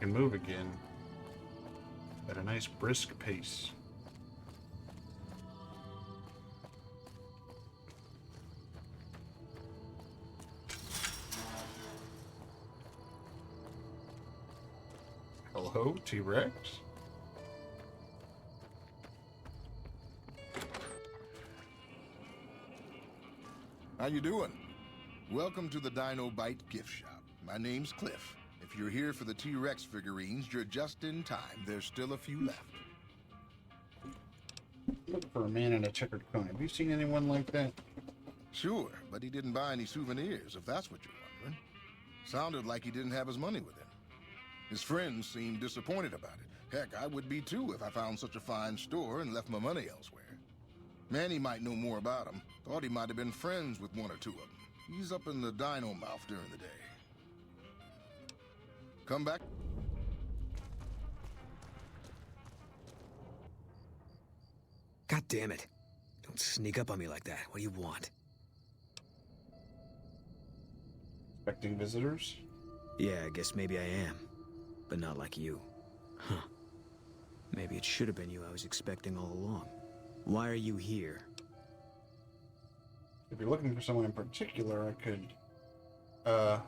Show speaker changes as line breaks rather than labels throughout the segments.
can move again at a nice brisk pace. Hello, T-Rex.
How you doing? Welcome to the Dino Bite gift shop. My name's Cliff. If you're here for the T-Rex figurines, you're just in time. There's still a few left.
Looking for a man in a checkered coat. Have you seen anyone like that?
Sure, but he didn't buy any souvenirs, if that's what you're wondering. Sounded like he didn't have his money with him. His friends seemed disappointed about it. Heck, I would be too if I found such a fine store and left my money elsewhere. Manny might know more about him. Thought he might have been friends with one or two of them. He's up in the dino mouth during the day. Come back.
God damn it. Don't sneak up on me like that. What do you want?
Expecting visitors?
Yeah, I guess maybe I am. But not like you. Huh. Maybe it should have been you I was expecting all along. Why are you here?
If you're looking for someone in particular, I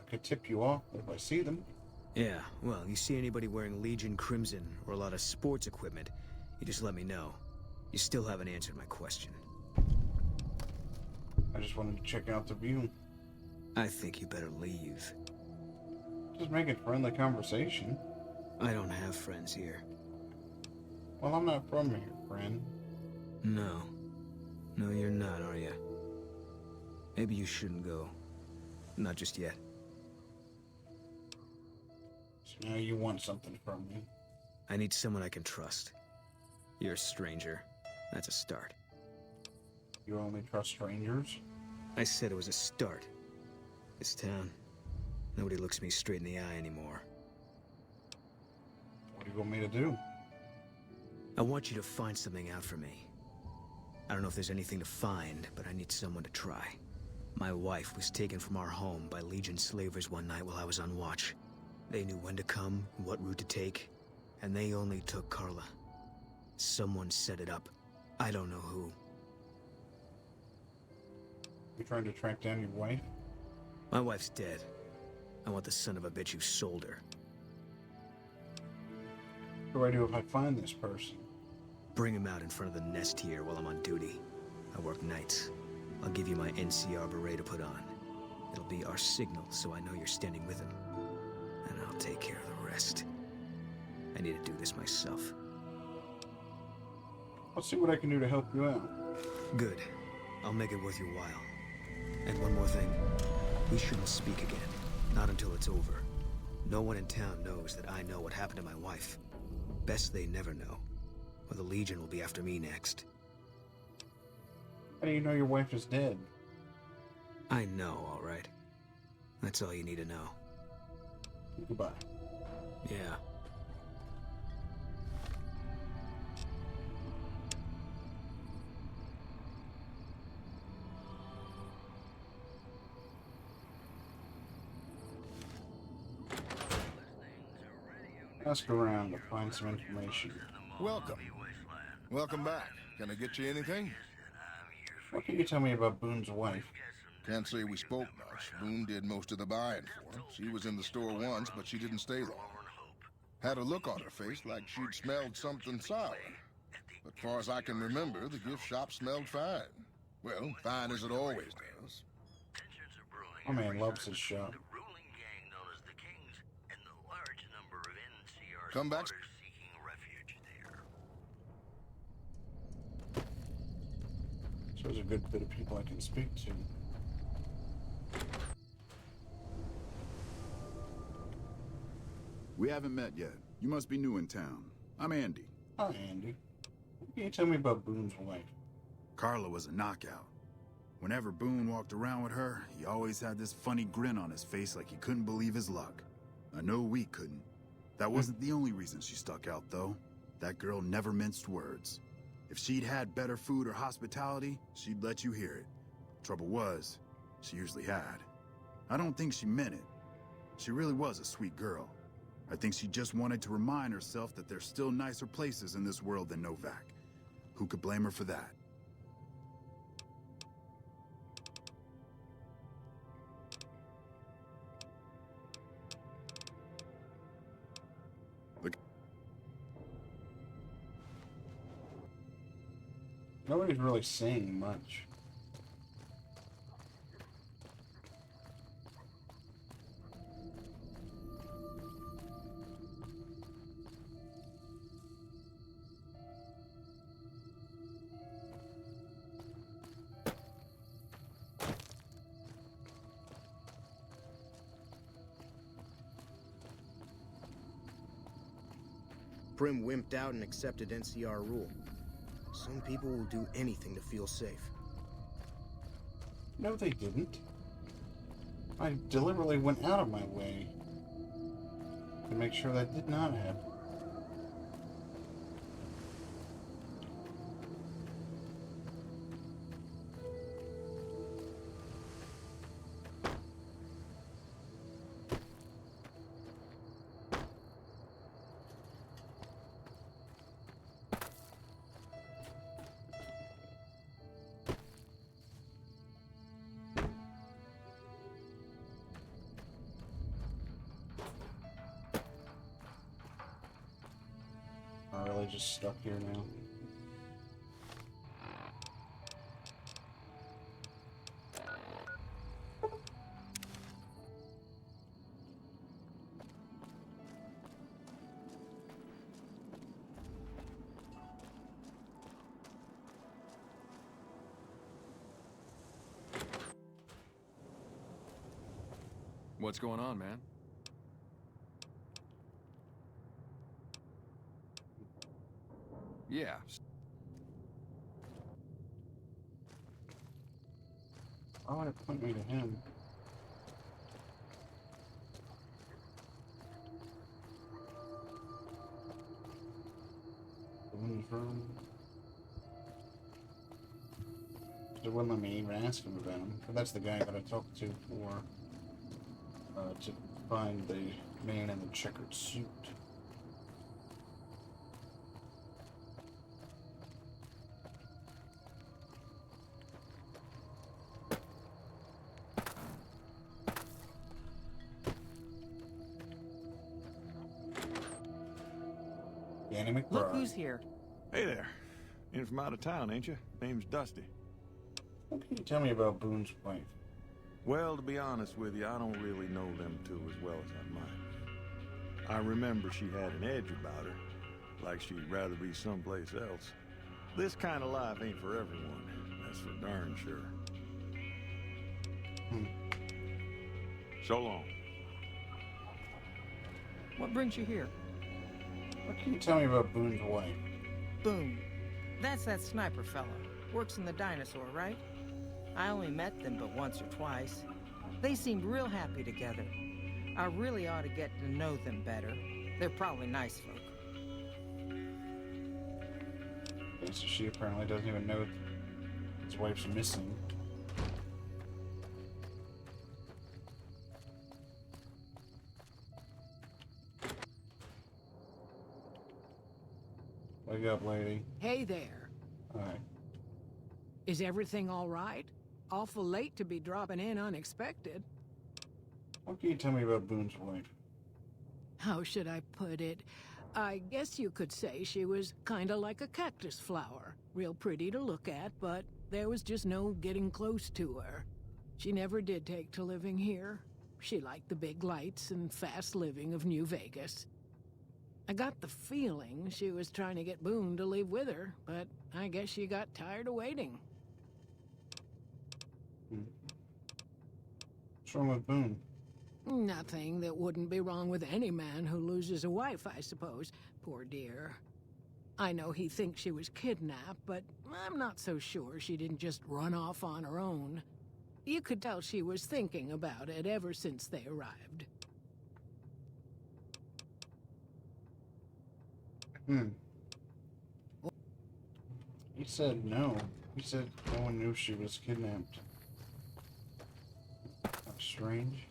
could tip you off if I see them.
Yeah, well, you see anybody wearing Legion Crimson or a lot of sports equipment, you just let me know. You still haven't answered my question.
I just wanted to check out the view.
I think you better leave.
Just make it friendly conversation.
I don't have friends here.
Well, I'm not from here, friend.
No. No, you're not, are you? Maybe you shouldn't go. Not just yet.
So now you want something from me.
I need someone I can trust. You're a stranger. That's a start.
You only trust strangers?
I said it was a start. This town, nobody looks me straight in the eye anymore.
What do you want me to do?
I want you to find something out for me. I don't know if there's anything to find, but I need someone to try. My wife was taken from our home by Legion slavers one night while I was on watch. They knew when to come, what route to take, and they only took Carla. Someone set it up. I don't know who.
You trying to track down your wife?
My wife's dead. I want the son of a bitch who sold her.
What do I do if I find this person?
Bring him out in front of the nest here while I'm on duty. I work nights. I'll give you my NCR beret to put on. It'll be our signal so I know you're standing with him. And I'll take care of the rest. I need to do this myself.
I'll see what I can do to help you out.
Good. I'll make it worth your while. And one more thing. We shouldn't speak again. Not until it's over. No one in town knows that I know what happened to my wife. Best they never know. Or the Legion will be after me next.
How do you know your wife is dead?
I know, all right. That's all you need to know.
Goodbye.
Yeah.
Ask around to find some information.
Welcome. Welcome back. Can I get you anything?
What can you tell me about Boone's wife?
Can't say we spoke much. Boone did most of the buying for him. She was in the store once, but she didn't stay long. Had a look on her face like she'd smelled something sour. But far as I can remember, the gift shop smelled fine. Well, fine as it always does.
My man loves his shop.
Come back.
So there's a good bit of people I can speak to.
We haven't met yet. You must be new in town. I'm Andy.
Hi, Andy. What can you tell me about Boone's wife?
Carla was a knockout. Whenever Boone walked around with her, he always had this funny grin on his face like he couldn't believe his luck. I know we couldn't. That wasn't the only reason she stuck out, though. That girl never minced words. If she'd had better food or hospitality, she'd let you hear it. Trouble was, she usually had. I don't think she meant it. She really was a sweet girl. I think she just wanted to remind herself that there's still nicer places in this world than Novak. Who could blame her for that?
Nobody's really saying much.
Prim wimped out and accepted NCR rule. Some people will do anything to feel safe.
No, they didn't. I deliberately went out of my way to make sure that did not happen. I'm really just stuck here now.
What's going on, man? Yeah.
Why would it point me to him? The woman's room. It wouldn't let me even ask him about him. But that's the guy I gotta talk to for to find the man in the checkered suit. Danny McBride.
Look who's here.
Hey there. In from out of town, ain't you? Name's Dusty.
What can you tell me about Boone's wife?
Well, to be honest with you, I don't really know them two as well as I might. I remember she had an edge about her, like she'd rather be someplace else. This kind of life ain't for everyone, that's for darn sure. So long.
What brings you here?
What can you tell me about Boone's wife?
Boone. That's that sniper fella. Works in the dinosaur, right? I only met them but once or twice. They seemed real happy together. I really ought to get to know them better. They're probably nice folk.
Okay, so she apparently doesn't even know his wife's missing. Wake up, lady.
Hey there.
Alright.
Is everything all right? Awful late to be dropping in unexpected.
What can you tell me about Boone's wife?
How should I put it? I guess you could say she was kinda like a cactus flower. Real pretty to look at, but there was just no getting close to her. She never did take to living here. She liked the big lights and fast living of New Vegas. I got the feeling she was trying to get Boone to leave with her, but I guess she got tired of waiting.
What's wrong with Boone?
Nothing that wouldn't be wrong with any man who loses a wife, I suppose. Poor dear. I know he thinks she was kidnapped, but I'm not so sure she didn't just run off on her own. You could tell she was thinking about it ever since they arrived.
He said no. He said no one knew she was kidnapped. That's strange.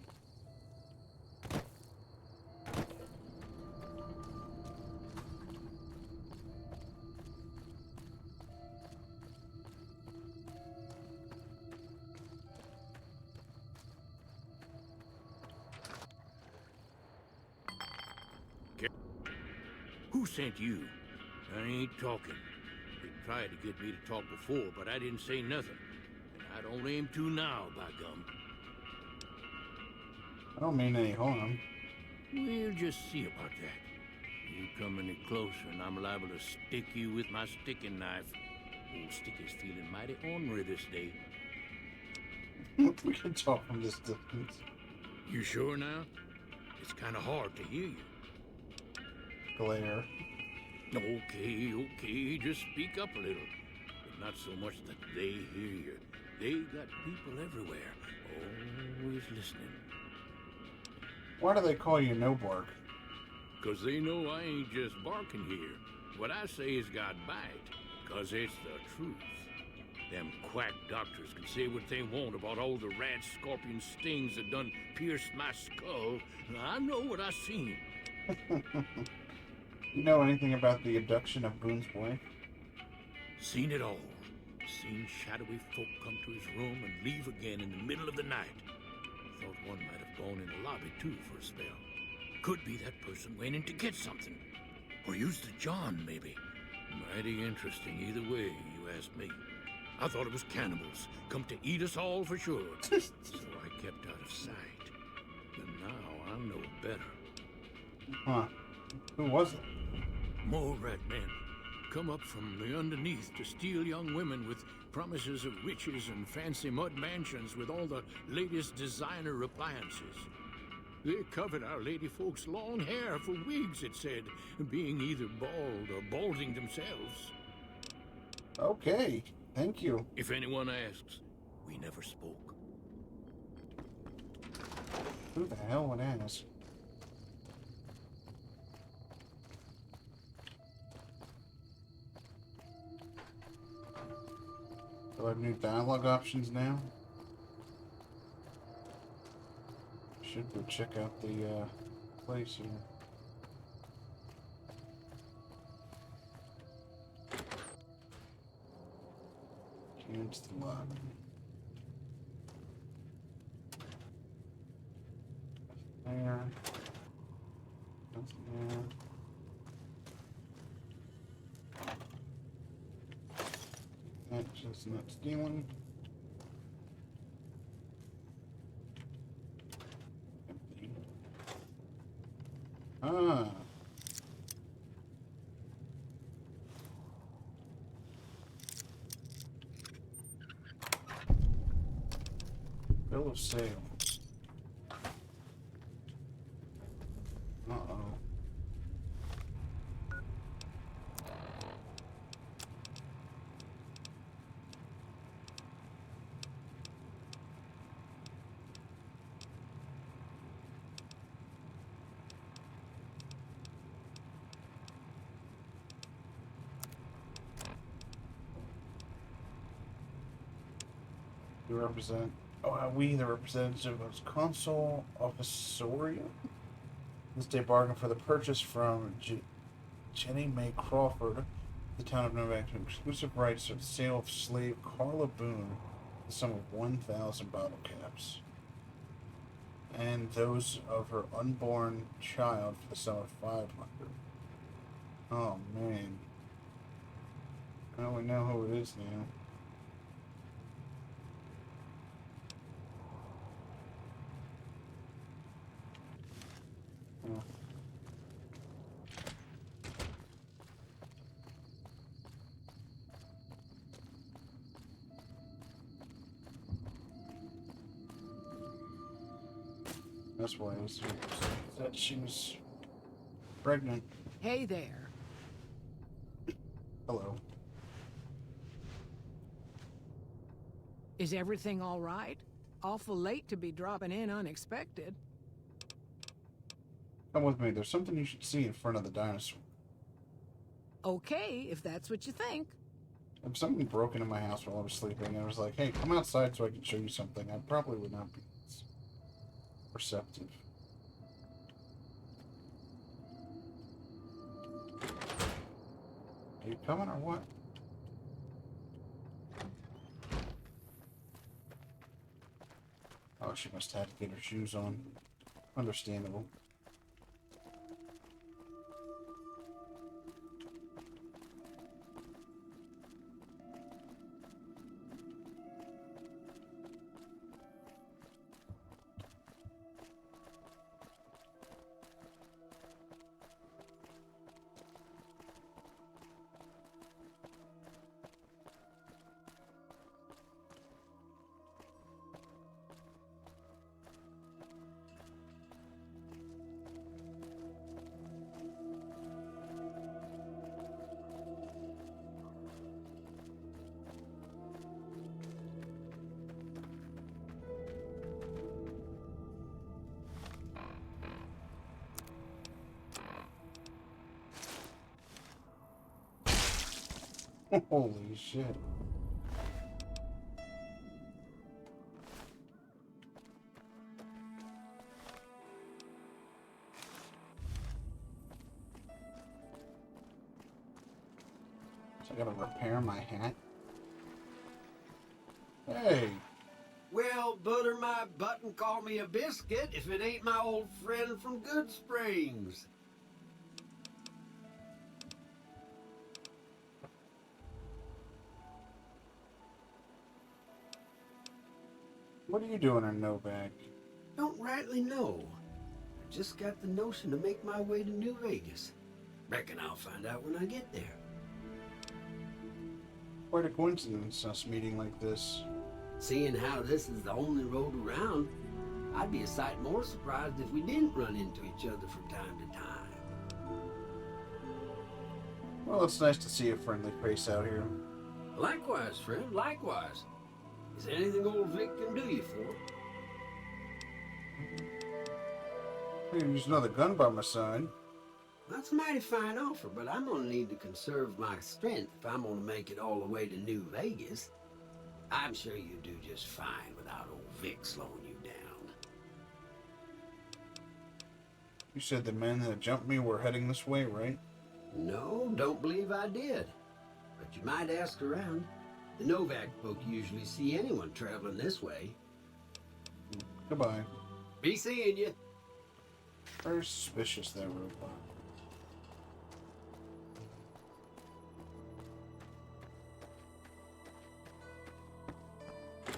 Who sent you? I ain't talking. They tried to get me to talk before, but I didn't say nothing. And I don't aim to now, by gum.
I don't mean any harm.
We'll just see about that. You come any closer, and I'm liable to stick you with my sticking knife. Old Sticky's feeling mighty ornery this day.
We can talk from this distance.
You sure now? It's kind of hard to hear you.
Glare.
Okay, just speak up a little. But not so much that they hear you. They got people everywhere, always listening.
Why do they call you No Bark?
'Cause they know I ain't just barking here. What I say has got bite, 'cause it's the truth. Them quack doctors can say what they want about all the rat scorpion stings that done pierced my skull. I know what I seen.
You know anything about the abduction of Boone's wife?
Seen it all. Seen shadowy folk come to his room and leave again in the middle of the night. Thought one might have gone in the lobby too for a spell. Could be that person went in to get something. Or used the John, maybe. Mighty interesting either way, you ask me. I thought it was cannibals, come to eat us all for sure. So I kept out of sight. But now I know better.
Huh. Who was it?
More rat men. Come up from the underneath to steal young women with promises of riches and fancy mud mansions with all the latest designer appliances. They covered our lady folks' long hair for wigs, it said, being either bald or balding themselves.
Okay, thank you.
If anyone asks, we never spoke.
Who the hell would ask? Do I have new dialogue options now? Should go check out the place here. Against the lock. There. Nothing there. That's just not stealing. Empty. Ah. Bill of sale. Uh-oh. You represent... Oh, we, the representative of Consul Officeria, this day bargained for the purchase from Jenny Mae Crawford, the town of Novak, exclusive rights to the sale of slave Carla Boone, the sum of 1,000 bottle caps, and those of her unborn child for the sum of 500. Oh man. Well, we know who it is now. Oh. That's why it said she was pregnant.
Hey there.
Hello.
Is everything all right? Awful late to be dropping in unexpected.
Come with me. There's something you should see in front of the dinosaur.
Okay, if that's what you think.
If something broke into my house while I was sleeping and I was like, hey, come outside so I can show you something, I probably would not be as perceptive. Are you coming or what? Oh, she must have to get her shoes on. Understandable. Holy shit. So I gotta repair my hat? Hey!
Well, butter my butt and call me a biscuit if it ain't my old friend from Good Springs.
What are you doing in Novak?
Don't rightly know. I just got the notion to make my way to New Vegas. Reckon I'll find out when I get there.
Quite a coincidence, us meeting like this.
Seeing how this is the only road around, I'd be a sight more surprised if we didn't run into each other from time to time.
Well, it's nice to see a friendly face out here.
Likewise, friend, likewise. Is there anything old Vic can do you for?
I can use another gun by my side.
That's a mighty fine offer, but I'm gonna need to conserve my strength if I'm gonna make it all the way to New Vegas. I'm sure you do just fine without old Vic slowing you down.
You said the men that jumped me were heading this way, right?
No, don't believe I did. But you might ask around. The Novak folk usually see anyone traveling this way.
Goodbye.
Be seeing you.
Very suspicious, that robot.
The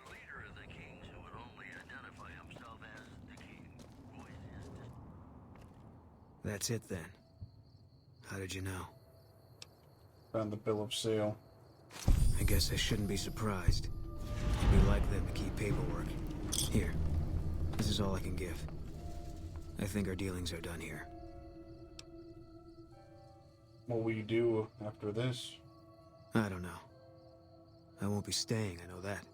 leader of the Kings, who would only identify himself as the King, voiced his...
That's it then. How did you know?
Found the bill of sale.
I guess I shouldn't be surprised. We like them to keep paperwork. Here. This is all I can give. I think our dealings are done here.
What will you do after this?
I don't know. I won't be staying, I know that.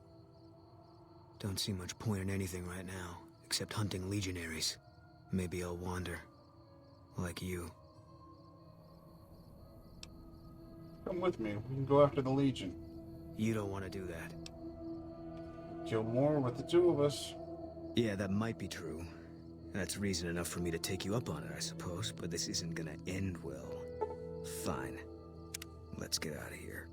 Don't see much point in anything right now, except hunting legionaries. Maybe I'll wander. Like you.
Come with me. We can go after the Legion.
You don't want to do that.
Kill more with the two of us.
Yeah, that might be true. That's reason enough for me to take you up on it, I suppose, but this isn't gonna end well. Fine. Let's get out of here.